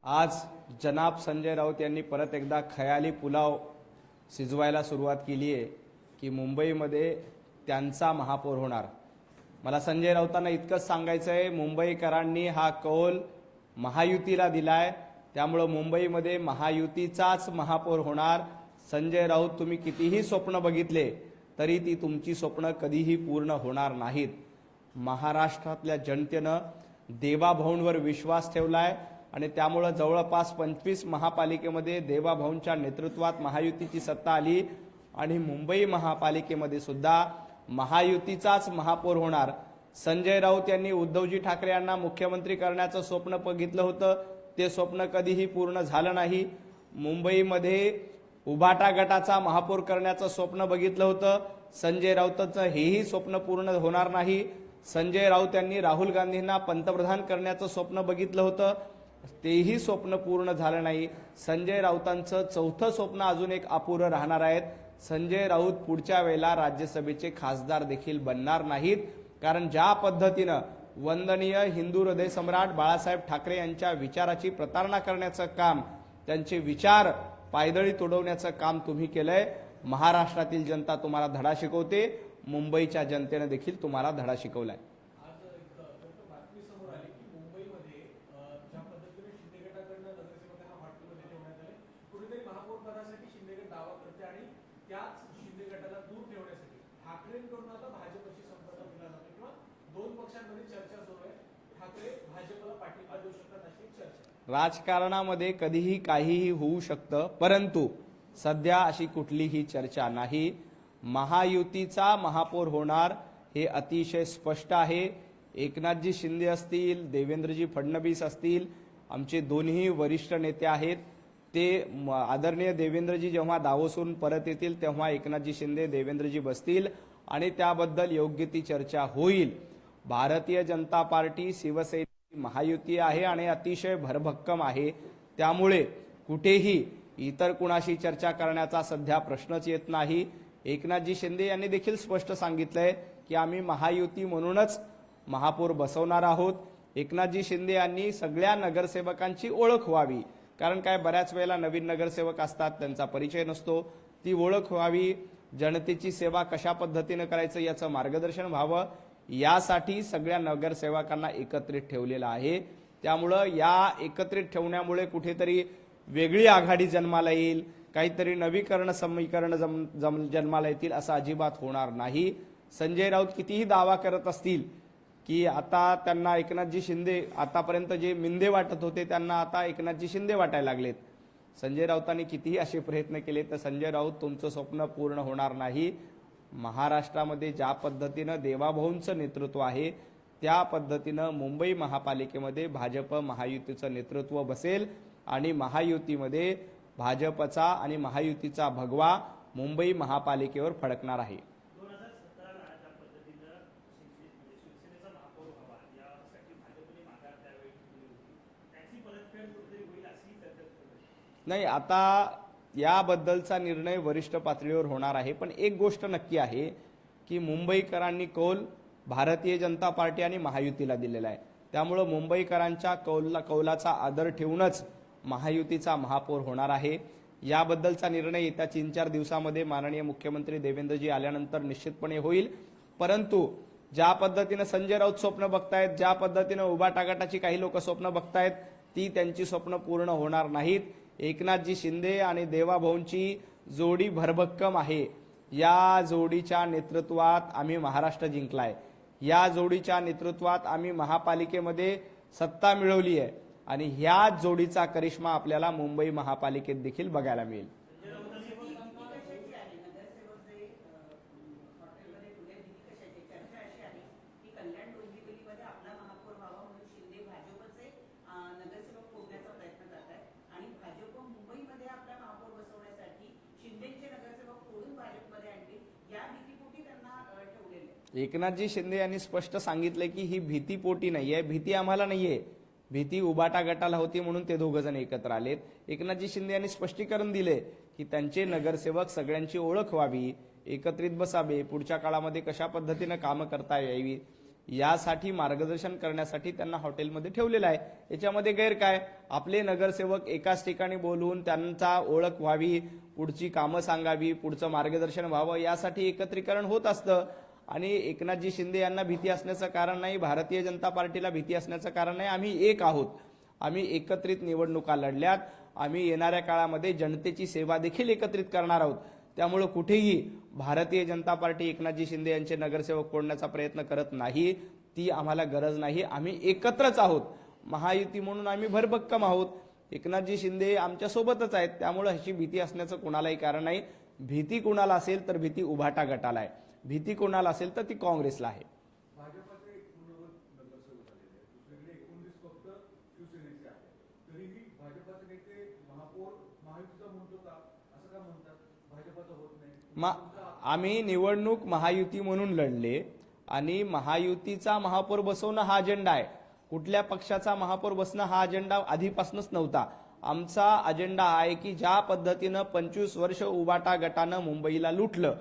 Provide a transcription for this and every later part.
आज जनाब संजय राऊत यांनी परत एकदा खयाली पुलाव शिजवायला सुरुवात केली आहे की मुंबईमध्ये त्यांचा महापौर होणार। मला संजय राऊतांना इतकंच सांगायचं आहे, मुंबईकरांनी हा कौल महायुतीला दिलाय, त्यामुळे मुंबईमध्ये महायुतीचाच महापौर होणार। संजय राऊत, तुम्ही कितीही स्वप्न बघितले तरी ती तुमची स्वप्न कधीही पूर्ण होणार नाहीत। महाराष्ट्रातल्या जनतेनं देवाभाऊंवर विश्वास ठेवलाय आणि त्यामुळे जवळपास 25 महापालिकेमध्ये देवाभाऊंच्या नेतृत्वात महायुतीची सत्ता आली आणि मुंबई महापालिकेमध्ये सुद्धा महायुतीचाच महापौर होणार। संजय राऊत यांनी उद्धवजी ठाकरे यांना मुख्यमंत्री करण्याचं स्वप्न बघितलं होतं, ते स्वप्न कधीही पूर्ण झालं नाही। मुंबईमध्ये उभाटा गटाचा महापौर करण्याचं स्वप्न बघितलं होतं, संजय राऊतांचं हेही स्वप्न पूर्ण होणार नाही। संजय राऊत यांनी राहुल गांधींना पंतप्रधान करण्याचं स्वप्न बघितलं होतं, तेही स्वप्न पूर्ण झालं नाही। संजय राऊतांचं चौथं स्वप्न अजून एक अपुरं राहणार आहे। संजय राऊत पुढच्या वेळेला राज्यसभेचे खासदार देखील बनणार नाहीत, कारण ज्या पद्धतीनं वंदनीय हिंदू हृदय सम्राट बाळासाहेब ठाकरे यांच्या विचाराची प्रतारणा करण्याचं काम, त्यांचे विचार पायदळी तोडवण्याचं काम तुम्ही केलंय। महाराष्ट्रातील जनता तुम्हाला धडा शिकवते, मुंबईच्या जनतेने देखील तुम्हाला धडा शिकवलाय। राजकारणामध्ये कधीही काहीही होऊ शकतं, परंतु सध्या अशी कुठलीही चर्चा नाही। महायुतीचा महापौर होणार हे अतिशय स्पष्ट आहे। एकनाथजी शिंदे असतील, देवेंद्रजी फडणवीस असतील, आमचे दोन्ही वरिष्ठ नेते आहेत, ते आदरणीय देवेंद्रजी जेव्हा दावोसून परत येतील तेव्हा एकनाथजी शिंदे देवेंद्रजी बसतील आणि त्याबद्दल योग्य ती चर्चा होईल। भारतीय जनता पार्टी शिवसेना महायुती आहे आणि अतिशय भरभक्कम आहे, त्यामुळे कुठेही इतर कुणाशी चर्चा करण्याचा सध्या प्रश्नच येत नाही। एकनाथजी शिंदे यांनी देखील स्पष्ट सांगितलंय की आम्ही महायुती म्हणूनच महापौर बसवणार आहोत। एकनाथजी शिंदे यांनी सगळ्या नगरसेवकांची ओळख व्हावी, कारण काय बऱ्याच वेळेला नवीन नगरसेवक असतात, त्यांचा परिचय नसतो, ती ओळख व्हावी, जनतेची सेवा कशा पद्धतीने करायचं याचं मार्गदर्शन व्हावं, यासाठी सगळ्या नगरसेवकांना एकत्रित ठेवलेलं आहे। त्यामुळं या एकत्रित ठेवण्यामुळे कुठेतरी वेगळी आघाडी जन्माला येईल, काहीतरी नवीकरण समीकरण जन्माला येतील, असं अजिबात होणार नाही। संजय राऊत कितीही दावा करत असतील की आता त्यांना एकनाथजी शिंदे, आतापर्यंत जे मिंदे वाटत होते त्यांना आता एकनाथजी शिंदे वाटायला लागलेत, संजय राऊतांनी कितीही असे प्रयत्न केले तर संजय राऊत तुमचं स्वप्न पूर्ण होणार नाही। महाराष्ट्रामध्ये ज्या पद्धतीनं देवाभाऊंचं नेतृत्व आहे त्या पद्धतीनं मुंबई महापालिकेमध्ये भाजप महायुतीचं नेतृत्व बसेल आणि महायुतीमध्ये भाजपचा आणि महायुतीचा भगवा मुंबई महापालिकेवर फडकणार आहे। नाही, आता याबद्दलचा निर्णय वरिष्ठ पातळीवर होणार आहे, पण एक गोष्ट नक्की आहे की मुंबईकरांनी कौल भारतीय जनता पार्टी आणि महायुतीला दिलेला आहे, त्यामुळे मुंबईकरांच्या कौलाचा आदर ठेवूनच महायुतीचा महापौर होणार आहे। याबद्दलचा निर्णय येत्या 3-4 दिवसामध्ये माननीय मुख्यमंत्री देवेंद्रजी आल्यानंतर निश्चितपणे होईल। परंतु ज्या पद्धतीने संजय राऊत स्वप्न बघतायत, ज्या पद्धतीने उभाटा गटाची काही लोक स्वप्न बघतायत, ती त्यांची स्वप्न पूर्ण होणार नाहीत। एकनाथजी शिंदे आणि देवाभाऊंची जोडी भरभक्कम आहे, या जोडीच्या नेतृत्वात आम्ही महाराष्ट्र जिंकलाय, या जोडीच्या नेतृत्वात आम्ही महापालिकेमध्ये सत्ता मिळवली आहे आणि ह्या जोडीचा करिश्मा आपल्याला मुंबई महापालिकेत देखील बघायला मिळेल। एकनाथजी शिंदे यांनी स्पष्ट सांगितले की ही भीतीपोटी नाहीये, भीती आम्हाला नाहीये, भीती उभाटा गटाला होती म्हणून ते दोघ जण एकत्र आलेत। एकनाथजी शिंदे यांनी स्पष्टीकरण दिले की त्यांचे नगरसेवक सगळ्यांची ओळख व्हावी, एकत्रित बसावे, पुढच्या काळामध्ये कशा पद्धतीने काम करता यावी, यासाठी मार्गदर्शन करण्यासाठी त्यांना हॉटेलमध्ये ठेवलेलं आहे। याच्यामध्ये गैर काय? आपले नगरसेवक एकाच ठिकाणी बोलून त्यांचा ओळख व्हावी, पुढची कामं सांगावी, पुढचं मार्गदर्शन व्हावं, यासाठी एकत्रीकरण होत असतं। आणि एकनाथजी शिंदे यांना भीती असण्याचं कारण नाही, भारतीय जनता पार्टीला भीती असण्याचं कारण नाही। आम्ही एक आहोत, आम्ही एकत्रित निवडणुका लढल्यात, आम्ही येणाऱ्या काळामध्ये जनतेची सेवा देखील एकत्रित करणार आहोत। त्यामुळे कुठेही भारतीय जनता पार्टी एकनाथजी शिंदे यांचे नगरसेवक फोडण्याचा प्रयत्न करत नाही, ती आम्हाला गरज नाही। आम्ही एकत्रच आहोत, महायुती म्हणून आम्ही भरभक्कम आहोत, एकनाथजी शिंदे आमच्या सोबतच आहेत। त्यामुळे अशी भीती असण्याचं कोणालाही कारण नाही। भीती कोणाला असेल तर भीती उभाटा गटाला आहे, भीती कोणाला असेल तर ती काँग्रेसला आहे। आम्ही निवडणूक महायुती म्हणून लढले आणि महायुतीचा महापौर बसवणं हा अजेंडा आहे। कुठल्या पक्षाचा महापौर बसणं हा अजेंडा आधीपासूनच नव्हता। आमचा अजेंडा आहे की ज्या पद्धतीनं 25 वर्ष उबाटा गटानं मुंबईला लुटलं,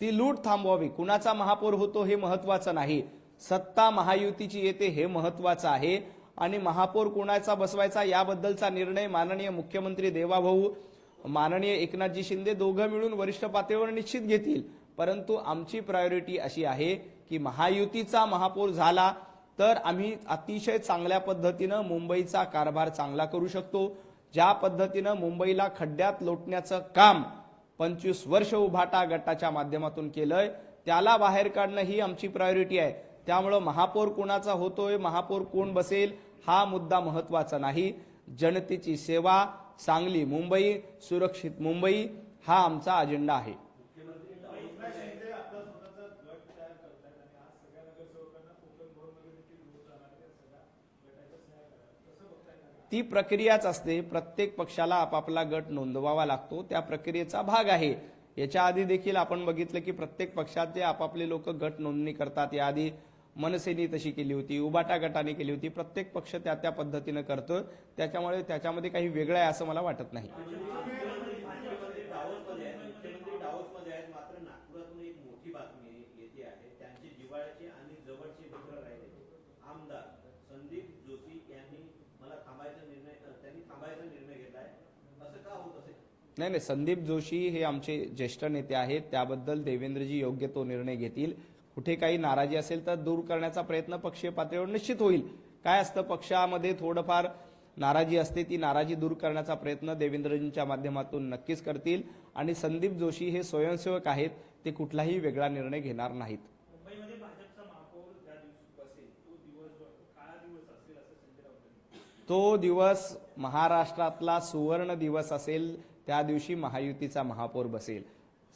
ती लूट थांबवावी। कुणाचा महापौर होतो हे महत्वाचं नाही, सत्ता महायुतीची येते हे महत्वाचं आहे। आणि महापौर कुणाचा बसवायचा याबद्दलचा निर्णय माननीय मुख्यमंत्री देवाभाऊ, माननीय एकनाथजी शिंदे दोघं मिळून वरिष्ठ पातळीवर निश्चित घेतील। परंतु आमची प्रायोरिटी अशी आहे की महायुतीचा महापौर झाला तर आम्ही अतिशय चांगल्या पद्धतीनं मुंबईचा कारभार चांगला करू शकतो। ज्या पद्धतीनं मुंबईला खड्ड्यात लोटण्याचं काम 25 वर्ष उभाटा गटाच्या माध्यमातून केलंय, त्याला बाहेर काढणं ही आमची प्रायोरिटी आहे। त्यामुळे महापौर कोणाचा होतोय, महापौर कोण बसेल हा मुद्दा महत्वाचा नाही। जनतेची सेवा, चांगली मुंबई, सुरक्षित मुंबई हा आमचा अजेंडा आहे। ती प्रक्रियाच असते, प्रत्येक पक्षाला आपापला गट नोंदवावा लागतो, त्या प्रक्रियेचा भाग आहे। याच्या आधी देखील आपण बघितलं की प्रत्येक पक्षाचे आपापले लोक गट नोंदणी करतात। याआधी मनसेनी तशी केली होती, उबाटा गटाने केली होती, प्रत्येक पक्ष त्या त्या पद्धतीनं करतो। त्याच्यामुळे त्याच्यामध्ये काही वेगळं आहे असं मला वाटत नाही। नाही, संदीप जोशी हे आमचे ज्येष्ठ नेते आहेत, त्याबद्दल देवेंद्रजी योग्य तो निर्णय घेतील। कुठे काही नाराजी असेल तर दूर करण्याचा प्रयत्न पक्षीय पातळीवर निश्चित होईल। काय असतं, पक्षामध्ये थोडंफार नाराजी असते, ती नाराजी दूर करण्याचा प्रयत्न देवेंद्रजींच्या माध्यमातून नक्कीच करतील। आणि संदीप जोशी हे स्वयंसेवक आहेत, ते कुठलाही वेगळा निर्णय घेणार नाहीत। तो दिवस महाराष्ट्रातला सुवर्ण दिवस असेल, त्या दिवशी महायुतीचा महापौर बसेल।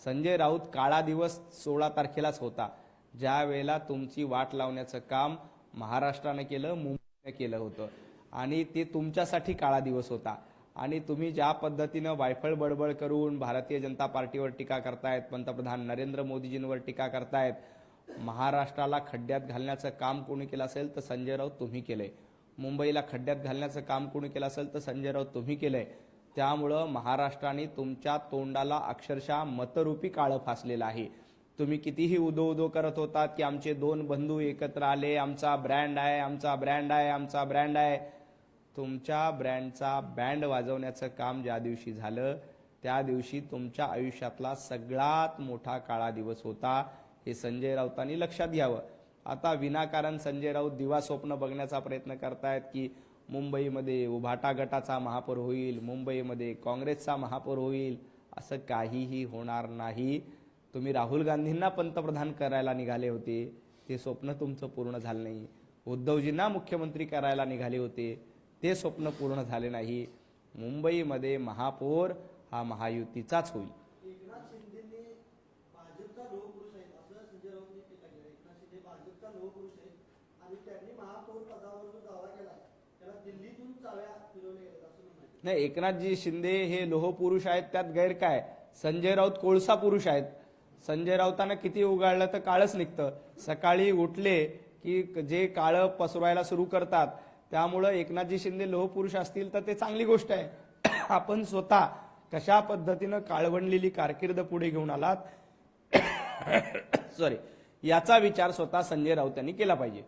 संजय राऊत काळा दिवस 16 तारखेलाच होता, ज्या वेळेला तुमची वाट लावण्याचं काम महाराष्ट्राने केलं, मुंबईने केलं होतं, आणि ते तुमच्यासाठी काळा दिवस होता। आणि तुम्ही ज्या पद्धतीनं वायफळ बडबड करून भारतीय जनता पार्टीवर टीका करतायत, पंतप्रधान नरेंद्र मोदीजींवर टीका करतायत, महाराष्ट्राला खड्ड्यात घालण्याचं काम कोणी केलं असेल तर संजय राऊत तुम्ही केलंय, मुंबईला खड्ड्यात घालण्याचं काम कोणी केलं असेल तर संजय राऊत तुम्ही केलंय। त्यामुळं महाराष्ट्राने तुमच्या तोंडाला अक्षरशः मतरूपी काळं फासलेलं आहे। तुम्ही कितीही उदो करत होतात की आमचे दोन बंधू एकत्र आले, आमचा ब्रँड आहे, आमचा ब्रँड आहे, आमचा ब्रँड आहे। तुमच्या ब्रँडचा बँड वाजवण्याचं काम ज्या दिवशी झालं, त्या दिवशी तुमच्या आयुष्यातला सगळ्यात मोठा काळा दिवस होता, हे संजय राऊतांनी लक्षात घ्यावं। आता विनाकारण संजय राऊत दिवा स्वप्न बघण्याचा प्रयत्न करतायत की मुंबईमध्ये उभाटा गटाचा महापौर होईल, मुंबईमध्ये काँग्रेसचा महापौर होईल, असं काहीही होणार नाही। तुम्ही राहुल गांधींना पंतप्रधान करायला निघाले होते, ते स्वप्न तुमचं पूर्ण झालं नाही। उद्धवजींना मुख्यमंत्री करायला निघाले होते, ते स्वप्न पूर्ण झाले नाही। मुंबईमध्ये महापौर हा महायुतीचाच होईल। नाही, एकनाथजी शिंदे हे लोहपुरुष आहेत, त्यात गैर काय? संजय राऊत कोळसा पुरुष आहेत। संजय राऊतांना किती उगाळलं तर काळच निघतं। सकाळी उठले की जे काळं पसरवायला सुरू करतात, त्यामुळं एकनाथजी शिंदे लोहपुरुष असतील तर ते चांगली गोष्ट आहे। आपण स्वतः कशा पद्धतीनं काळवंडलेली कारकीर्द पुढे घेऊन आलात, सॉरी, याचा विचार स्वतः संजय राऊत यांनी केला पाहिजे.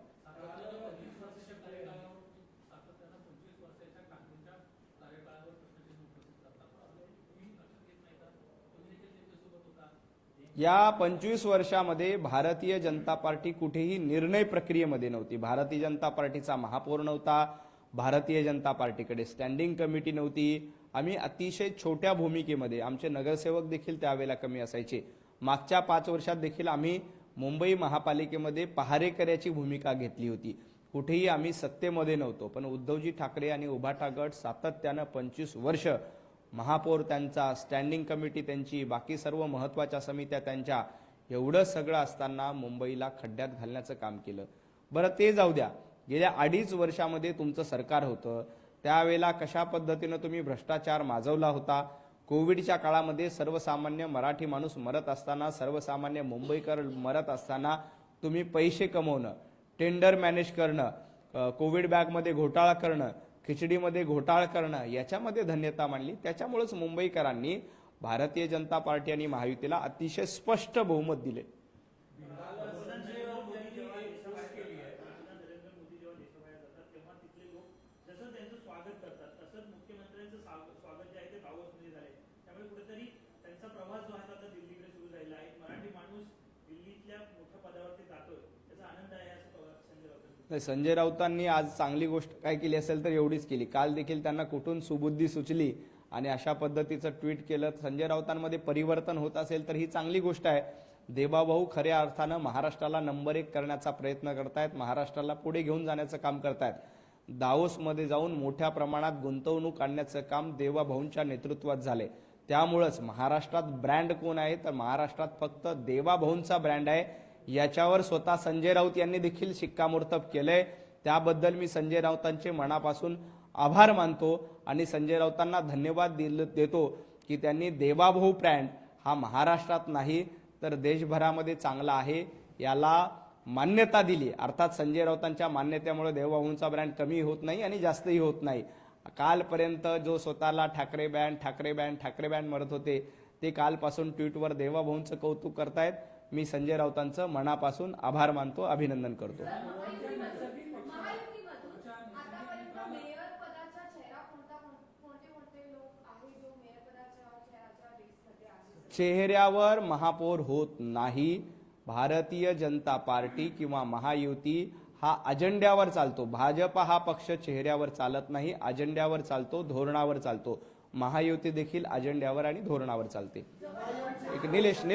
या 25 वर्षामध्ये भारतीय जनता पार्टी कुठेही निर्णय प्रक्रियेमध्ये नव्हती. भारतीय जनता पार्टीचा महापौर नव्हता, भारतीय जनता पार्टीकडे स्टँडिंग कमिटी नव्हती. आम्ही अतिशय छोट्या भूमिकेमध्ये, आमचे नगरसेवक देखील त्यावेळेला कमी असायचे. मागच्या 5 वर्षात देखील आम्ही मुंबई महापालिकेमध्ये पहारेकऱ्याची भूमिका घेतली होती. कुठेही आम्ही सत्तेमध्ये नव्हतो, पण उद्धवजी ठाकरे आणि उभाटा गट सातत्यानं 25 वर्ष महापौर त्यांचा, स्टँडिंग कमिटी त्यांची, बाकी सर्व महत्त्वाच्या समित्या त्यांच्या, एवढं सगळं असताना मुंबईला खड्ड्यात घालण्याचं काम केलं. बरं ते जाऊ द्या, गेल्या 2.5 वर्षामध्ये तुमचं सरकार होतं, त्यावेळेला कशा पद्धतीनं तुम्ही भ्रष्टाचार माजवला होता. कोविडच्या काळामध्ये सर्वसामान्य मराठी माणूस मरत असताना, सर्वसामान्य मुंबईकर मरत असताना तुम्ही पैसे कमवणं, टेंडर मॅनेज करणं, कोविड बॅगमध्ये घोटाळा करणं, खिचडीमध्ये घोटाळा करणं, याच्यामध्ये धन्यता मानली. त्याच्यामुळेच मुंबईकरांनी भारतीय जनता पार्टी आणि महायुतीला अतिशय स्पष्ट बहुमत दिले. नाही, संजय राऊतांनी आज चांगली गोष्ट काय केली असेल तर एवढीच केली. काल देखील त्यांना कुठून सुबुद्धी सुचली आणि अशा पद्धतीचं ट्विट केलं. संजय राऊतांमध्ये परिवर्तन होत असेल तर ही चांगली गोष्ट आहे. देवाभाऊ खऱ्या अर्थानं महाराष्ट्राला नंबर 1 करण्याचा प्रयत्न करतायत, महाराष्ट्राला पुढे घेऊन जाण्याचं काम करतायत. दावोसमध्ये जाऊन मोठ्या प्रमाणात गुंतवणूक आणण्याचं काम देवाभाऊंच्या नेतृत्वात झाले. त्यामुळेच महाराष्ट्रात ब्रँड कोण आहे तर महाराष्ट्रात फक्त देवाभाऊंचा ब्रँड आहे. याच्यावर स्वतः संजय राऊत यांनी देखील शिक्कामोर्तब केलंय. त्याबद्दल मी संजय राऊतांचे मनापासून आभार मानतो आणि संजय राऊतांना धन्यवाद देतो की त्यांनी देवाभाऊ ब्रँड हा महाराष्ट्रात नाही तर देशभरामध्ये चांगला आहे याला मान्यता दिली. अर्थात संजय राऊतांच्या मान्यतेमुळे देवाभाऊंचा ब्रँड कमी होत नाही आणि जास्तही होत नाही. कालपर्यंत जो स्वतःला ठाकरे बँड म्हणत होते ते कालपासून ट्विटवर देवाभाऊंचं कौतुक करतायत. मी संजय राऊतांचं मनापासून आभार मानतो, अभिनंदन करतो. चेहऱ्यावर महापौर होत नाही. भारतीय जनता पार्टी किंवा महायुती हा अजेंड्यावर चालतो. भाजपा हा पक्ष चेहऱ्यावर चालत नाही, अजेंड्यावर चालतो, धोरणावर चालतो. महायुती देखील अजेंड्यावर आणि धोरणावर चालते. एक निलेश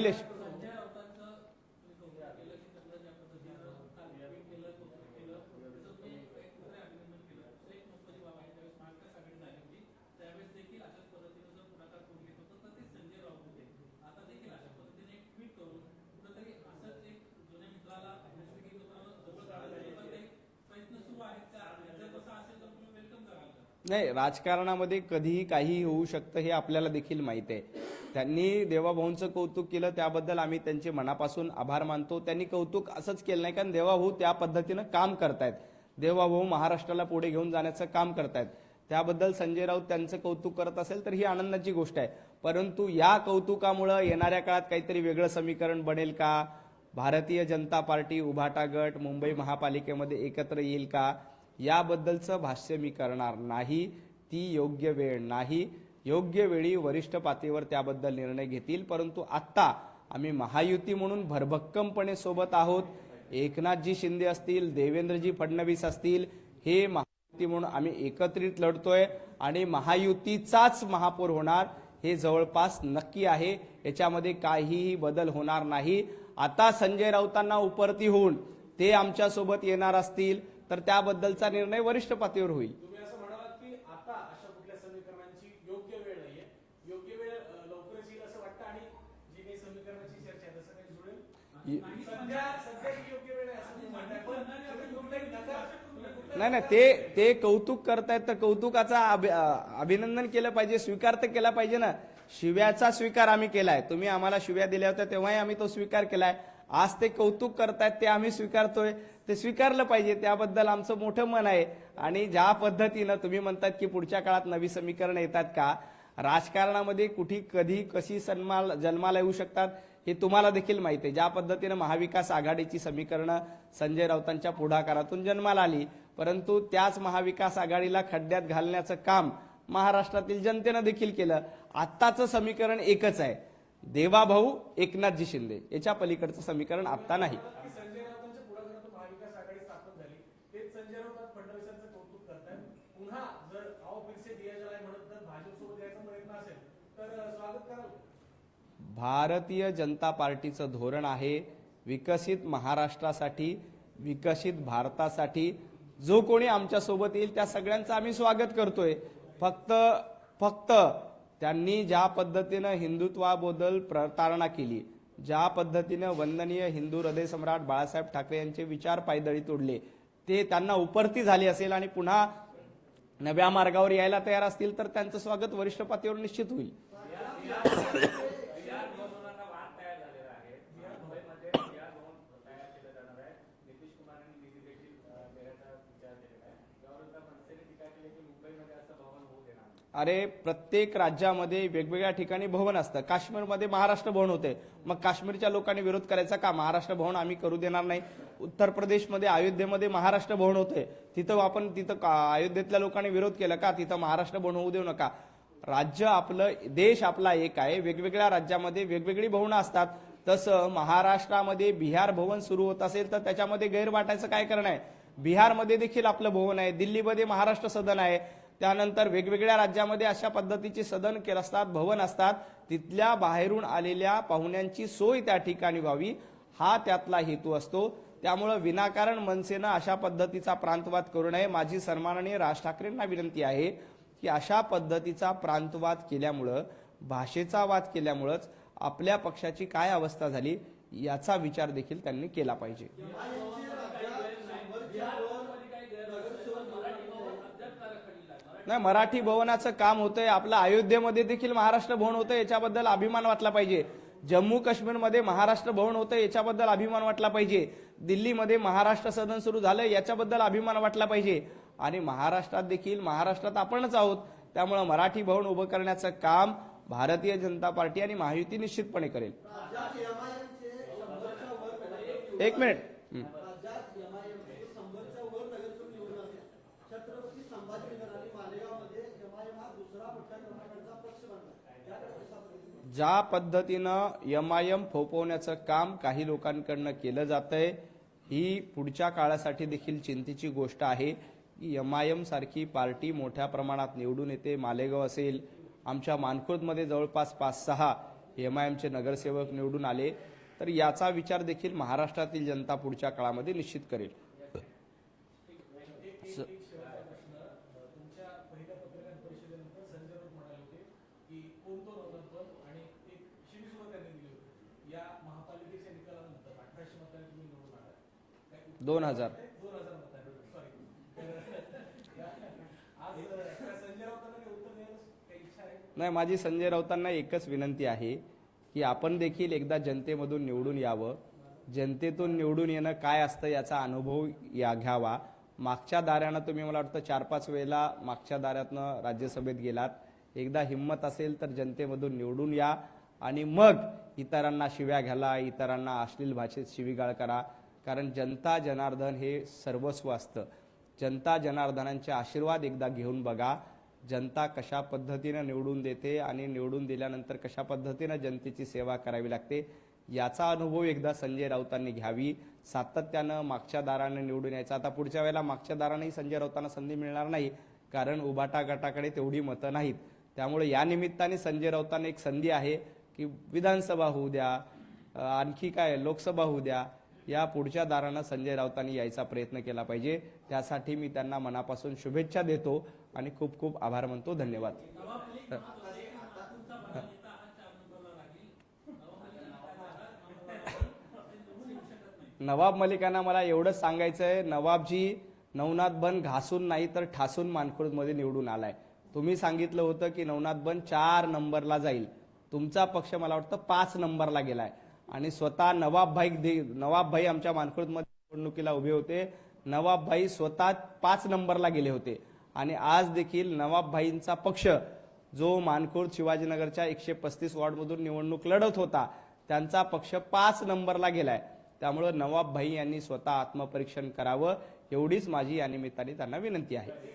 नाही, राजकारणामध्ये कधीही काहीही होऊ शकतं हे आपल्याला देखील माहित आहे. त्यांनी देवाभाऊंचं कौतुक केलं, त्याबद्दल आम्ही त्यांचे मनापासून आभार मानतो. त्यांनी कौतुक असंच केलं नाही, कारण देवाभाऊ त्या पद्धतीनं काम करतायत. देवाभाऊ महाराष्ट्राला पुढे घेऊन जाण्याचं काम करतायत. त्याबद्दल संजय राऊत त्यांचं कौतुक करत असेल तर ही आनंदाची गोष्ट आहे. परंतु या कौतुकामुळं येणाऱ्या काळात काहीतरी वेगळं समीकरण बनेल का? भारतीय जनता पार्टी, उभाटा गट मुंबई महापालिकेमध्ये एकत्र येईल का? याबद्दलचं भाष्य मी करणार नाही. ती योग्य वेळ नाही. योग्य वेळी वरिष्ठ पातळीवर त्याबद्दल निर्णय घेतील. परंतु आत्ता आम्ही महायुती म्हणून भरभक्कमपणे सोबत आहोत. एकनाथजी शिंदे असतील, देवेंद्रजी फडणवीस असतील, हे महायुती म्हणून आम्ही एकत्रित लढतोय आणि महायुतीचाच महापौर होणार हे जवळपास नक्की आहे. याच्यामध्ये काहीही बदल होणार नाही. आता संजय राऊतांना उपरती होऊन ते आमच्या सोबत येणार असतील तर त्याबद्दलचा निर्णय वरिष्ठ पातळीवर होईल. तुम्ही असं म्हणालात की आता अशा कुठल्या समीकरणांची योग्य वेळ नाहीये, योग्य वेळ लवकरच येईल असं वाटतं आणि जी काही समीकरणाची चर्चा आहे तसं काही जुळेल. सध्या ही योग्य वेळ आहे असं तुम्ही म्हणताय, पण नाही, ते कौतुक करतायत तर कौतुकाचा अभिनंदन केलं पाहिजे, स्वीकार तर केला पाहिजे ना. शिव्याचा स्वीकार आम्ही केलाय. तुम्ही आम्हाला शिव्या दिल्या होत्या तेव्हाही आम्ही तो स्वीकार केलाय. आज ते कौतुक करतायत ते आम्ही स्वीकारतोय, ते स्वीकारलं पाहिजे. त्याबद्दल आमचं मोठं मन आहे. आणि ज्या पद्धतीनं तुम्ही म्हणतात की पुढच्या काळात नवी समीकरण येतात का, राजकारणामध्ये कुठे कधी कशी जन्माला येऊ शकतात हे तुम्हाला देखील माहिती आहे. ज्या पद्धतीनं महाविकास आघाडीची समीकरणं संजय राऊतांच्या पुढाकारातून जन्माला आली, परंतु त्याच महाविकास आघाडीला खड्ड्यात घालण्याचं काम महाराष्ट्रातील जनतेनं देखील केलं. आत्ताचं समीकरण एकच आहे, देवाभाऊ एकनाथजी शिंदे. याच्या पलीकडचं समीकरण आत्ता नाही. की संजय राऊतांच्या पुढाकारातून महाविकास आघाडी स्थापन झाली, तेच संजय राऊत फडणवीसांचं कौतुक करतात. पुन्हा जर आओ फिर से दिया जलाय म्हणत जर भाजपसोबत यायचा प्रयत्न असेल तर स्वागत कराल. भारतीय जनता पार्टीचं धोरण आहे विकसित महाराष्ट्रासाठी, विकसित भारतासाठी जो कोणी आमच्यासोबत येईल त्या सगळ्यांचं आम्ही स्वागत करतोय. फक्त त्यांनी ज्या पद्धतीनं हिंदुत्वाबद्दल प्रतारणा केली, ज्या पद्धतीनं वंदनीय हिंदू हृदय सम्राट बाळासाहेब ठाकरे यांचे विचार पायदळी तोडले, ते त्यांना उपरती झाली असेल आणि पुन्हा नव्या मार्गावर यायला तयार असतील तर त्यांचं स्वागत वरिष्ठ पातळीवर निश्चित होईल. अरे प्रत्येक राज्यामध्ये वेगवेगळ्या ठिकाणी भवन असतं. काश्मीरमध्ये महाराष्ट्र भवन होते, मग काश्मीरच्या लोकांनी विरोध करायचा का? महाराष्ट्र भवन आम्ही करू देणार नाही. उत्तर प्रदेशमध्ये अयोध्येमध्ये महाराष्ट्र भवन होते, तिथं अयोध्येतल्या लोकांनी विरोध केला का? तिथं महाराष्ट्र भवन होऊ देऊ नका. राज्य आपलं, देश आपला एक आहे, वेगवेगळ्या राज्यामध्ये वेगवेगळी भवनं असतात. तसं महाराष्ट्रामध्ये बिहार भवन सुरू होत असेल तर त्याच्यामध्ये गैर वाटायचं काय कारण आहे? बिहारमध्ये देखील आपलं भवन आहे, दिल्लीमध्ये महाराष्ट्र सदन आहे, त्यानंतर वेगवेगळ्या राज्यामध्ये अशा पद्धतीचे सदन केले असतात, भवन असतात. तिथल्या बाहेरून आलेल्या पाहुण्यांची सोय त्या ठिकाणी व्हावी, हा त्यातला हेतू असतो. त्यामुळे विनाकारण मनसेनं अशा पद्धतीचा प्रांतवाद करू नये. माझी सन्माननीय राज ठाकरेंना विनंती आहे की अशा पद्धतीचा प्रांतवाद केल्यामुळं, भाषेचा वाद केल्यामुळंच आपल्या पक्षाची काय अवस्था झाली याचा विचार देखील त्यांनी केला पाहिजे. नाही, मराठी भवनाचं काम होतंय आपलं. अयोध्येमध्ये देखील महाराष्ट्र भवन होतं, याच्याबद्दल अभिमान वाटला पाहिजे. जम्मू काश्मीरमध्ये महाराष्ट्र भवन होतं, याच्याबद्दल अभिमान वाटला पाहिजे. दिल्लीमध्ये महाराष्ट्र सदन सुरू झालं, याच्याबद्दल अभिमान वाटला पाहिजे. आणि महाराष्ट्रात देखील, महाराष्ट्रात आपणच आहोत, त्यामुळे मराठी भवन उभं करण्याचं काम भारतीय जनता पार्टी आणि महायुती निश्चितपणे करेल. एक मिनिट. ज्या पद्धतीनं एमआयएम फोपवण्याचं काम काही लोकांकडनं केलं जातंय, ही पुढच्या काळासाठी देखील चिंतेची गोष्ट आहे की एमआयएम सारखी पार्टी मोठ्या प्रमाणात निवडून येते. मालेगाव असेल, आमच्या मानखुर्दमध्ये जवळपास 5-6 एमआयएमचे नगरसेवक निवडून आले, तर याचा विचार देखील महाराष्ट्रातील जनता पुढच्या काळामध्ये निश्चित करेल. तुमच्या पहिल्या पत्रकार परिषदेनंतर संजय राऊत म्हणाले होते की कोणतो नवनाथपद आणि एक शिवी सुद्धा त्यांनी दिली होती. या महापालिकेच्या निकालानंतर 1800 मतांनी तुम्ही निवडून आलात. 2000 मतांनी, सॉरी. आज संजय राऊतांना उत्तर द्यायला काही इच्छा आहे? नाही, माझी संजय राऊतांना एकच विनंती आहे की आपण देखील एकदा जनतेमधून निवडून यावं. जनतेतून निवडून येणं काय असतं याचा अनुभव घ्यावा. मागच्या दाऱ्यानं तुम्ही मला वाटतं 4-5 वेळेला मागच्या दाऱ्यातनं राज्यसभेत गेलात. एकदा हिंमत असेल तर जनतेमधून निवडून या आणि मग इतरांना शिव्या घ्याला, इतरांना अश्लील भाषेत शिवीगाळ करा. कारण जनता जनार्दन हे सर्वस्व असतं. जनता जनार्दनांचे आशीर्वाद एकदा घेऊन बघा. जनता कशा पद्धतीनं निवडून देते आणि निवडून दिल्यानंतर कशा पद्धतीनं जनतेची सेवा करावी लागते याचा अनुभव एकदा संजय राऊतांनी घ्यावी. सातत्यानं मागच्या दारानं निवडून यायचं. आता पुढच्या वेळेला मागच्या दारानंही संजय राऊतांना संधी मिळणार नाही, कारण उभाटा गटाकडे तेवढी मतं नाहीत. त्यामुळे या निमित्ताने संजय राऊतांना एक संधी आहे की विधानसभा होऊ द्या, आणखी काय लोकसभा होऊ द्या, या पुढच्या दारानं संजय राऊतांनी यायचा प्रयत्न केला पाहिजे. त्यासाठी मी त्यांना मनापासून शुभेच्छा देतो आणि खूप खूप आभार मानतो. धन्यवाद. नवाब मलिकांना मला एवढंच सांगायचंय, नवाबजी नवनाथ बन घासून नाही तर ठासून मानखुर्दमध्ये निवडून आलाय. तुम्ही सांगितलं होतं की नवनाथ बन 4 नंबरला जाईल, तुमचा पक्ष मला वाटतं 5 नंबरला गेलाय. आणि स्वतः नवाबभाई आमच्या मानखुर्दमध्ये निवडणुकीला उभे होते. नवाबभाई स्वतः 5 नंबरला गेले होते. आणि आज देखील नवाबभाईंचा पक्ष जो मानखुर्द शिवाजीनगरच्या 135 वॉर्डमधून निवडणूक लढत होता, त्यांचा पक्ष 5 नंबरला गेलाय. त्यामुळे नवाब भाई यांनी स्वतः आत्मपरीक्षण करावं एवढीच माझी या निमित्ताने त्यांना विनंती आहे. खरं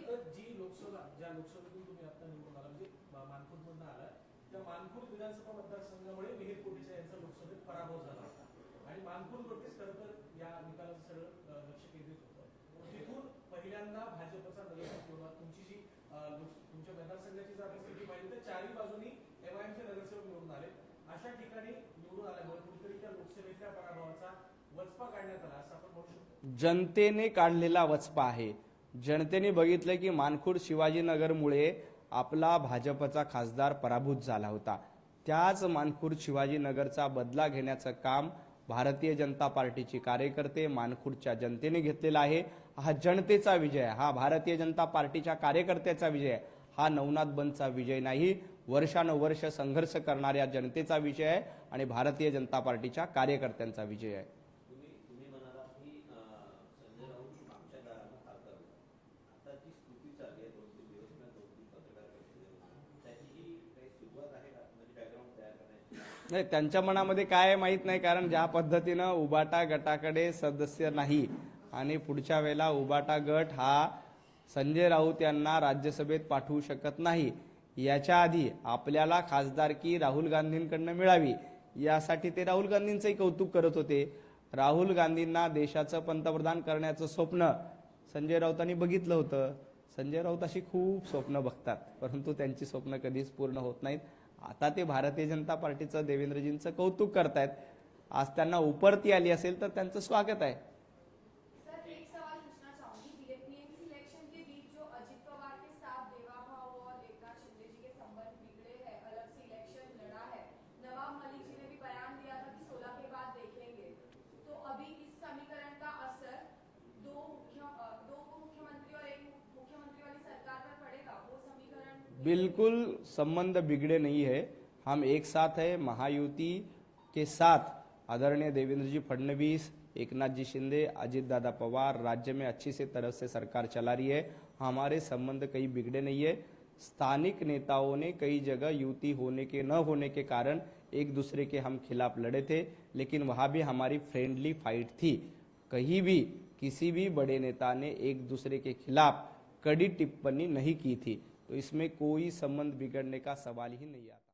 तर जी लोकसभा ज्या लोकसभेतून तुम्ही आता निवडून आला म्हणजे मानपूरमधून आला त्या मानपूर विधानसभा मतदारसंघामुळे मिहिर कोटेचा यांचा लोकसभेत पराभव झाला होता आणि मानपूरवरतीच खरं तर या निकालाचं सगळं लक्ष केंद्रित होतं. तिथून पहिल्यांदा भाजपचा नगरसेवक किंवा तुमची जी तुमच्या मतदारसंघाची जर आपण स्थिती पाहिली तर चारही बाजूनी एमआयएमचे नगरसेवक निवडून आले. अशा ठिकाणी निवडून आल्यामुळे कुठेतरी त्या लोकसभेतल्या पराभवाचा वचपा काढण्यात आला असं आपण म्हणू शकतो. जनतेने काढलेला वचपा आहे. जनतेने बघितलं की मानखुर्द शिवाजीनगरमुळे आपला भाजपचा खासदार पराभूत झाला होता. त्याच मानखुर्द शिवाजीनगरचा बदला घेण्याचं काम भारतीय जनता पार्टीचे कार्यकर्ते मानखुर्दच्या जनतेने घेतलेला आहे. हा जनतेचा विजय, हा भारतीय जनता पार्टीच्या कार्यकर्त्याचा विजय, हा नवनाथ बंदचा विजय नाही. वर्षानुवर्ष संघर्ष करणाऱ्या जनतेचा विजय आहे आणि भारतीय जनता पार्टीच्या कार्यकर्त्यांचा विजय आहे. तुम्ही म्हणाला की संजय राऊत मागच्या काळात खासदार होता. आता जी स्तुती चालली आहे 2-3 दिवस किंवा 2-3 पत्रकार परिषदेमध्ये त्याची काही सुरुवात आहे का म्हणजे बॅकग्राऊंड तयार करण्याची? नाही, त्यांच्या मनामध्ये काय आहे माहित नाही. कारण ज्या पद्धतीनं उबाटा गटाकडे सदस्य नाही आणि पुढच्या वेळेला उबाटा गट हा संजय राऊत यांना राज्यसभेत पाठवू शकत नाही, याच्या आधी आपल्याला खासदारकी राहुल गांधींकडनं मिळावी यासाठी ते राहुल गांधींचंही कौतुक करत होते. राहुल गांधींना देशाचं पंतप्रधान करण्याचं स्वप्न संजय राऊतांनी बघितलं होतं. संजय राऊत अशी खूप स्वप्न बघतात परंतु त्यांची स्वप्न कधीच पूर्ण होत नाहीत. आता ते भारतीय जनता पार्टीचं देवेंद्रजींचं कौतुक करतायत. आज त्यांना उपरती आली असेल तर त्यांचं स्वागत आहे. बिल्कुल संबंध बिगड़े नहीं है. हम एक साथ है. महायुति के साथ आदरणीय देवेंद्र जी फडणवीस, एकनाथ जी शिंदे, अजित दादा पवार राज्य में अच्छी से तरह से सरकार चला रही है. हमारे संबंध कहीं बिगड़े नहीं है. स्थानिक नेताओं ने कई जगह युति होने के न होने के कारण एक दूसरे के हम खिलाफ लड़े थे, लेकिन वहां भी हमारी फ्रेंडली फाइट थी. कहीं भी किसी भी बड़े नेता ने एक दूसरे के खिलाफ कड़ी टिप्पणी नहीं की थी. तो इसमें कोई संबंध बिगड़ने का सवाल ही नहीं आता.